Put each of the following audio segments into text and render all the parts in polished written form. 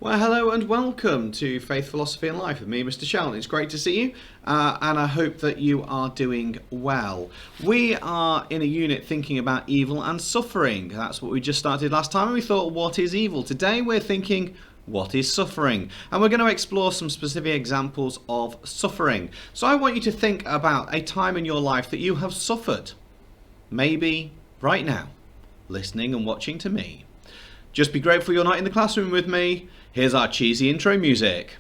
Well, hello and welcome to Faith, Philosophy and Life with me, Mr. Sheldon. It's great to see you, and I hope that you are doing well. We are in a unit thinking about evil and suffering. That's what we just started last time, and we thought, what is evil? Today we're thinking, what is suffering? And we're going to explore some specific examples of suffering. So I want you to think about a time in your life that you have suffered. Maybe right now, listening and watching to me. Just be grateful you're not in the classroom with me. Here's our cheesy intro music.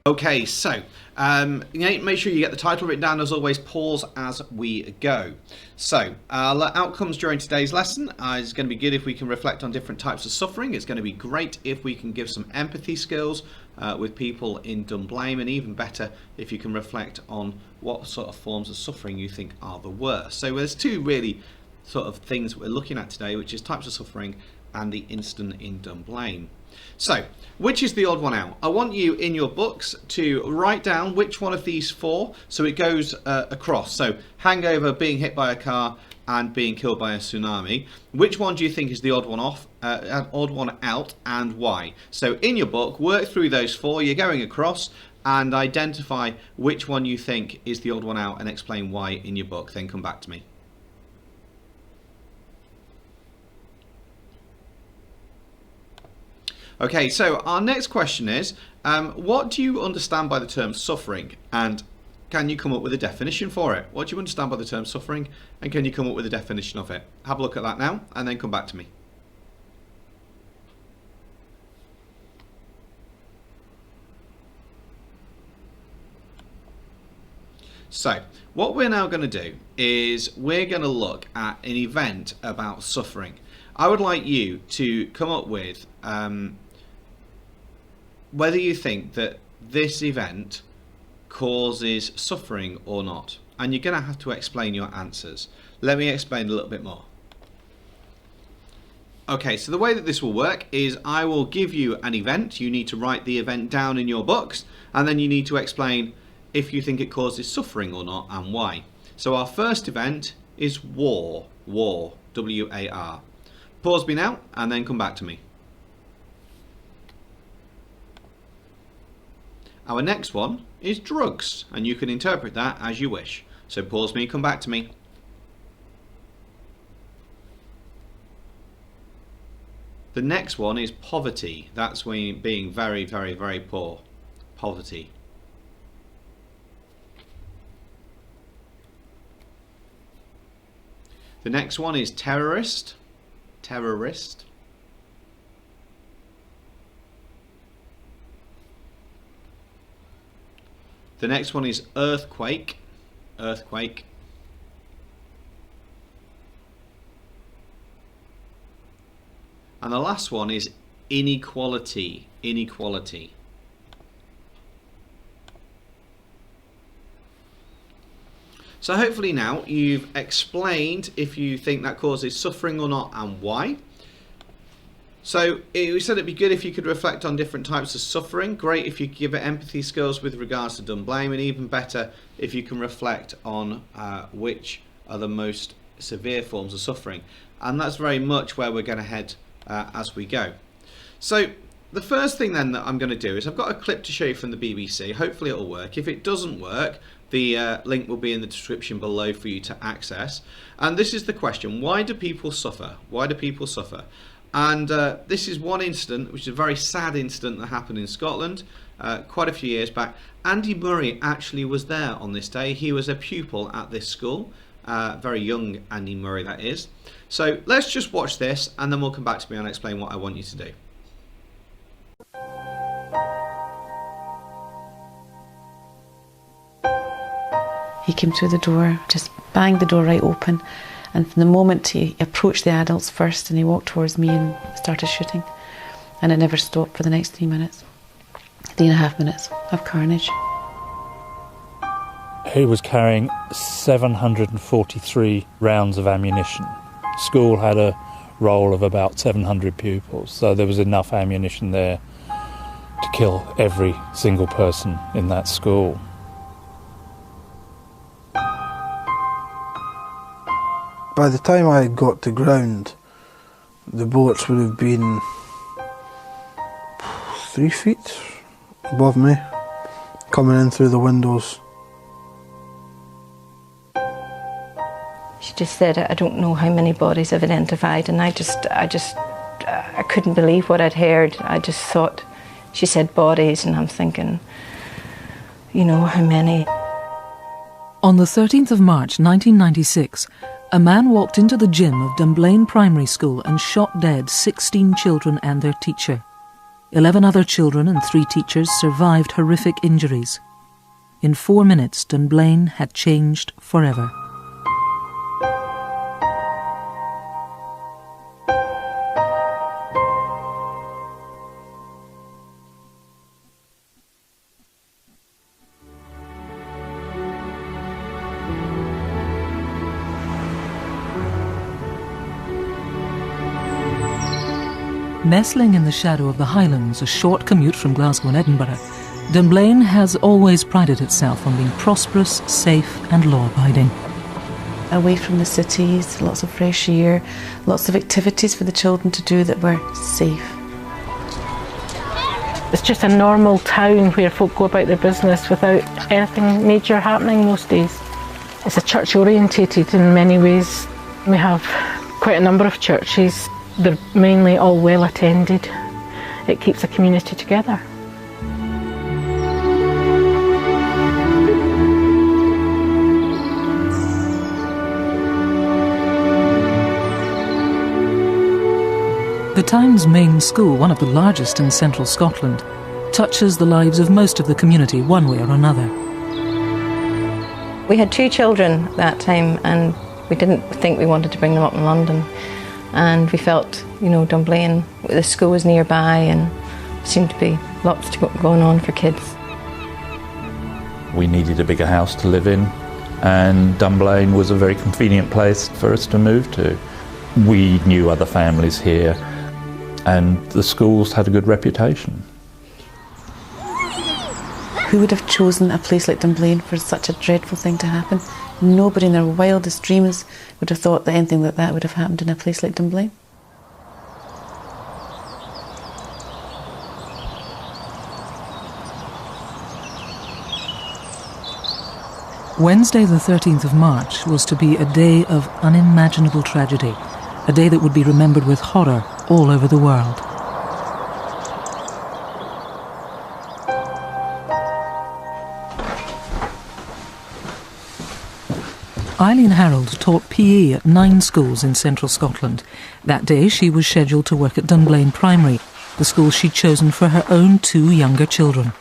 Okay, so make sure you get the title written down. As always, pause as we go. So outcomes during today's lesson is going to be good if we can reflect on different types of suffering. It's going to be great if we can give some empathy skills with people in Dunblane, and even better if you can reflect on what sort of forms of suffering you think are the worst. So there's two really sort of things we're looking at today, which is types of suffering and the incident in Dunblane. So, which is the odd one out? I want you in your books to write down which one of these four, so it goes across. So, hangover, being hit by a car, and being killed by a tsunami. Which one do you think is the odd one out, and why? So, in your book, work through those four. You're going across, and identify which one you think is the odd one out, and explain why in your book. Then come back to me. Okay, so our next question is, what do you understand by the term suffering? And can you come up with a definition for it? What do you understand by the term suffering? And can you come up with a definition of it? Have a look at that now, and then come back to me. So, what we're now going to do is we're going to look at an event about suffering. I would like you to come up with whether you think that this event causes suffering or not. And you're going to have to explain your answers. Let me explain a little bit more. Okay, so the way that this will work is I will give you an event. You need to write the event down in your books, and then you need to explain if you think it causes suffering or not and why. So our first event is war. War, W-A-R. Pause me now and then come back to me. Our next one is drugs, and you can interpret that as you wish. So pause me, come back to me. The next one is poverty. That's when being very, very, very poor. Poverty. The next one is terrorist. Terrorist. The next one is earthquake. Earthquake. And the last one is inequality. Inequality. So hopefully now you've explained if you think that causes suffering or not and why. So we said it'd be good if you could reflect on different types of suffering. Great if you could give it empathy skills with regards to Dunblane, and even better if you can reflect on which are the most severe forms of suffering. And that's very much where we're going to head as we go. So the first thing then that I'm going to do is I've got a clip to show you from the BBC. Hopefully it'll work. If it doesn't work, the link will be in the description below for you to access. And this is the question: why do people suffer? Why do people suffer? And this is one incident, which is a very sad incident that happened in Scotland quite a few years back. Andy Murray actually was there on this day. He was a pupil at this school. very young Andy Murray, that is. So let's just watch this, and then we'll come back to me and explain what I want you to do. He came through the door, just banged the door right open, and from the moment he approached the adults first and he walked towards me and started shooting, and it never stopped for the next 3 minutes. 3.5 minutes of carnage. He was carrying 743 rounds of ammunition. School had a roll of about 700 pupils, so there was enough ammunition there to kill every single person in that school. By the time I got to ground, the bullets would have been 3 feet above me, coming in through the windows. She just said, I don't know how many bodies I've identified, and I couldn't believe what I'd heard. I just thought, she said bodies, and I'm thinking, you know, how many? On the 13th of March 1996, a man walked into the gym of Dunblane Primary School and shot dead 16 children and their teacher. 11 other children and 3 teachers survived horrific injuries. In 4 minutes, Dunblane had changed forever. Nestling in the shadow of the Highlands, a short commute from Glasgow and Edinburgh, Dunblane has always prided itself on being prosperous, safe and law-abiding. Away from the cities, lots of fresh air, lots of activities for the children to do that were safe. It's just a normal town where folk go about their business without anything major happening most days. It's a church orientated in many ways. We have quite a number of churches. They're mainly all well attended. It keeps the community together. The town's main school, one of the largest in central Scotland, touches the lives of most of the community one way or another. We had 2 children that time, and we didn't think we wanted to bring them up in London. And we felt, you know, Dunblane, the school was nearby and seemed to be lots going on for kids. We needed a bigger house to live in, and Dunblane was a very convenient place for us to move to. We knew other families here, and the schools had a good reputation. Who would have chosen a place like Dunblane for such a dreadful thing to happen? Nobody in their wildest dreams would have thought that anything like that would have happened in a place like Dunblane. Wednesday the 13th of March was to be a day of unimaginable tragedy, a day that would be remembered with horror all over the world. Eileen Harold taught PE at 9 schools in central Scotland. That day she was scheduled to work at Dunblane Primary, the school she'd chosen for her own 2 younger children.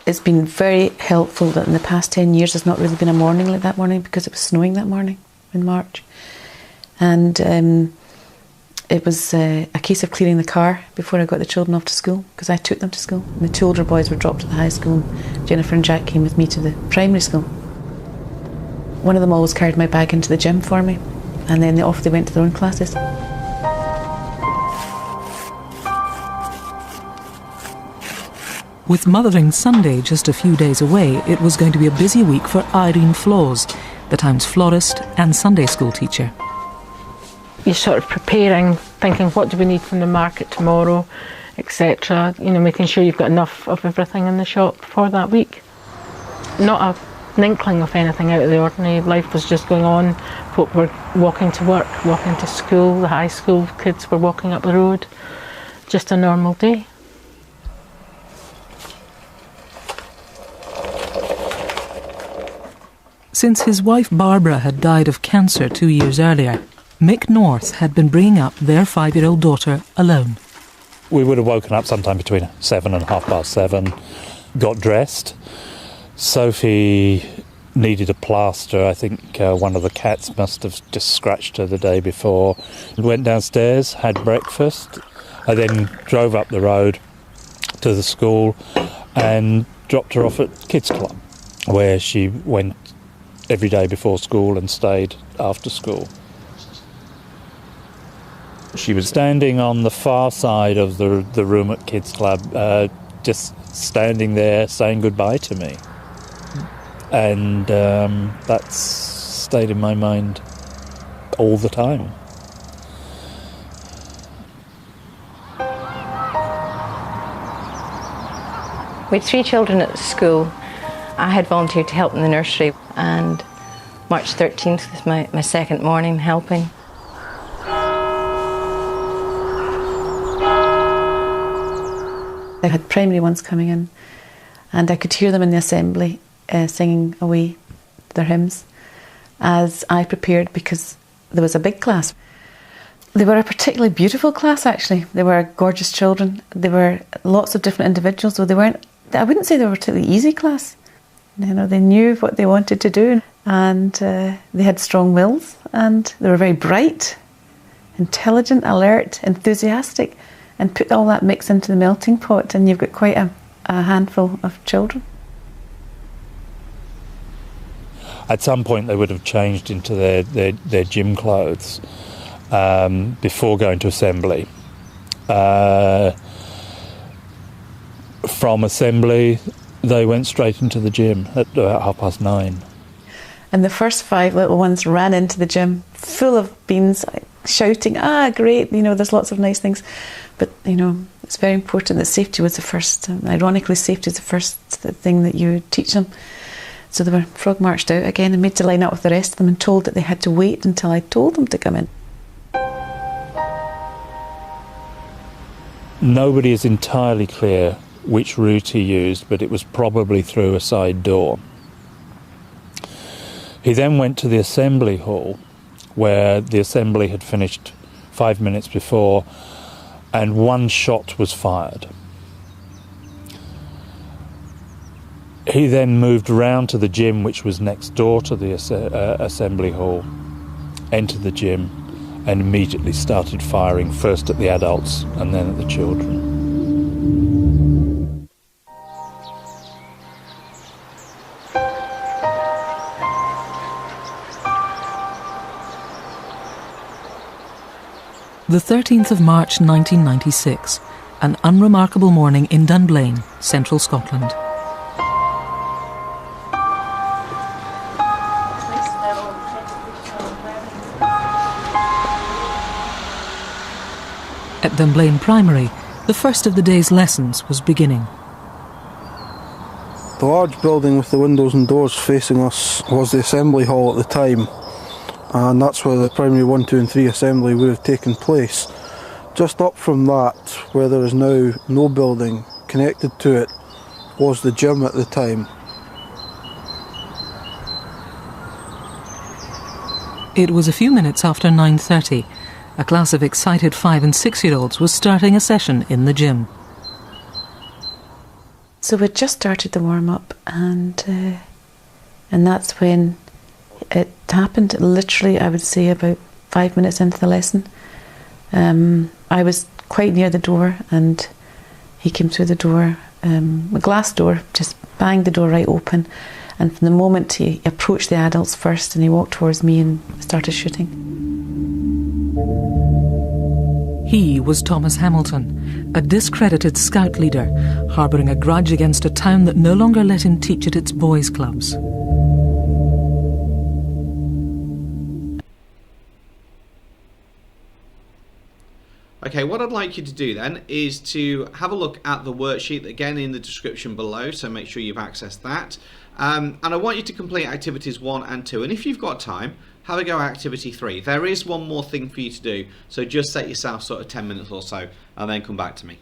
It's been very helpful that in the past 10 years there's not really been a morning like that morning, because it was snowing that morning in March. And it was a case of clearing the car before I got the children off to school, because I took them to school. And the 2 older boys were dropped at the high school, and Jennifer and Jack came with me to the primary school. One of them always carried my bag into the gym for me, and then off they went to their own classes. With Mothering Sunday just a few days away, it was going to be a busy week for Irene Flaws, the town's florist and Sunday school teacher. You're sort of preparing, thinking what do we need from the market tomorrow, etc. You know, making sure you've got enough of everything in the shop for that week. Not an inkling of anything out of the ordinary. Life was just going on. Folk were walking to work, walking to school, the high school kids were walking up the road. Just a normal day. Since his wife Barbara had died of cancer 2 years earlier, Mick North had been bringing up their 5-year-old daughter alone. We would have woken up sometime between 7 and 7:30, got dressed. Sophie needed a plaster. I think one of the cats must have just scratched her the day before. Went downstairs, had breakfast. I then drove up the road to the school and dropped her off at Kids Club, where she went every day before school and stayed after school. She was standing on the far side of the room at Kids Club, just standing there saying goodbye to me. And that's stayed in my mind all the time. We had 3 children at school. I had volunteered to help in the nursery, and March 13th was my second morning helping. I had primary ones coming in, and I could hear them in the assembly singing away their hymns as I prepared, because there was a big class. They were a particularly beautiful class, actually. They were gorgeous children. They were lots of different individuals, though I wouldn't say they were a particularly easy class. You know, they knew what they wanted to do, and they had strong wills, and they were very bright, intelligent, alert, enthusiastic, and put all that mix into the melting pot, and you've got quite a handful of children. At some point they would have changed into their gym clothes before going to assembly. From assembly they went straight into the gym at about 9:30. And the first 5 little ones ran into the gym full of beans, shouting, great, you know, there's lots of nice things. But, you know, it's very important that safety was the first. Ironically, safety is the first thing that you teach them. So they were frog marched out again and made to line up with the rest of them and told that they had to wait until I told them to come in. Nobody is entirely clear which route he used, but it was probably through a side door. He then went to the assembly hall, where the assembly had finished 5 minutes before, and 1 shot was fired. He then moved round to the gym, which was next door to the assembly hall, entered the gym, and immediately started firing, first at the adults and then at the children. The 13th of March 1996, an unremarkable morning in Dunblane, central Scotland. At Dunblane Primary, the first of the day's lessons was beginning. The large building with the windows and doors facing us was the assembly hall at the time, and that's where the primary 1, 2 and 3 assembly would have taken place. Just up from that, where there is now no building connected to it, was the gym at the time. It was a few minutes after 9:30. A class of excited 5- and 6-year-olds was starting a session in the gym. So we'd just started the warm-up, and that's when it happened. Literally, I would say about 5 minutes into the lesson. I was quite near the door, and he came through the door, a glass door, just banged the door right open. And from the moment he approached the adults first, and he walked towards me and started shooting. He was Thomas Hamilton, a discredited scout leader, harbouring a grudge against a town that no longer let him teach at its boys' clubs. Okay, what I'd like you to do then is to have a look at the worksheet, again in the description below, so make sure you've accessed that. And I want you to complete activities 1 and 2, and if you've got time, have a go at activity 3. There is one more thing for you to do, so just set yourself sort of 10 minutes or so, and then come back to me.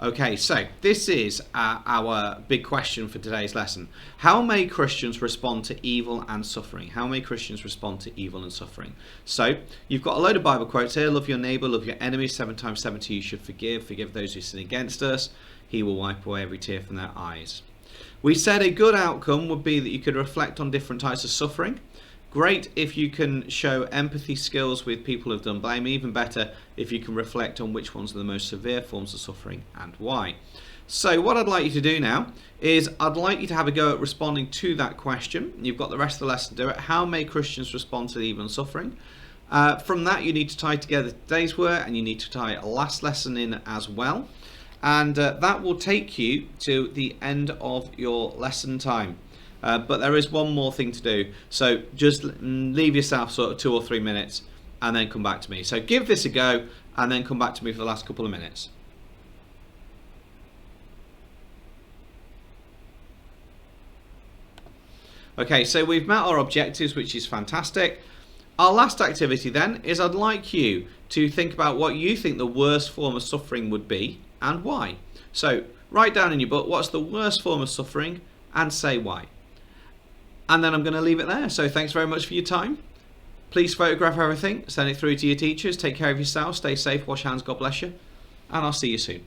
Okay, so this is our big question for today's lesson. How may Christians respond to evil and suffering? How may Christians respond to evil and suffering? So, you've got a load of Bible quotes here. Love your neighbour, love your enemy. 7 times 70 you should forgive. Forgive those who sin against us. He will wipe away every tear from their eyes. We said a good outcome would be that you could reflect on different types of suffering. Great if you can show empathy skills with people who've done blame. Even better if you can reflect on which ones are the most severe forms of suffering and why. So what I'd like you to do now is I'd like you to have a go at responding to that question. You've got the rest of the lesson to do it. How may Christians respond to evil and suffering? From that you need to tie together today's work, and you need to tie a last lesson in as well. And that will take you to the end of your lesson time. But there is one more thing to do, so just leave yourself sort of 2 or 3 minutes and then come back to me. So give this a go and then come back to me for the last couple of minutes. Okay, so we've met our objectives, which is fantastic. Our last activity then is I'd like you to think about what you think the worst form of suffering would be and why. So write down in your book what's the worst form of suffering and say why. And then I'm going to leave it there. So thanks very much for your time. Please photograph everything, send it through to your teachers. Take care of yourself, stay safe, wash hands, God bless you. And I'll see you soon.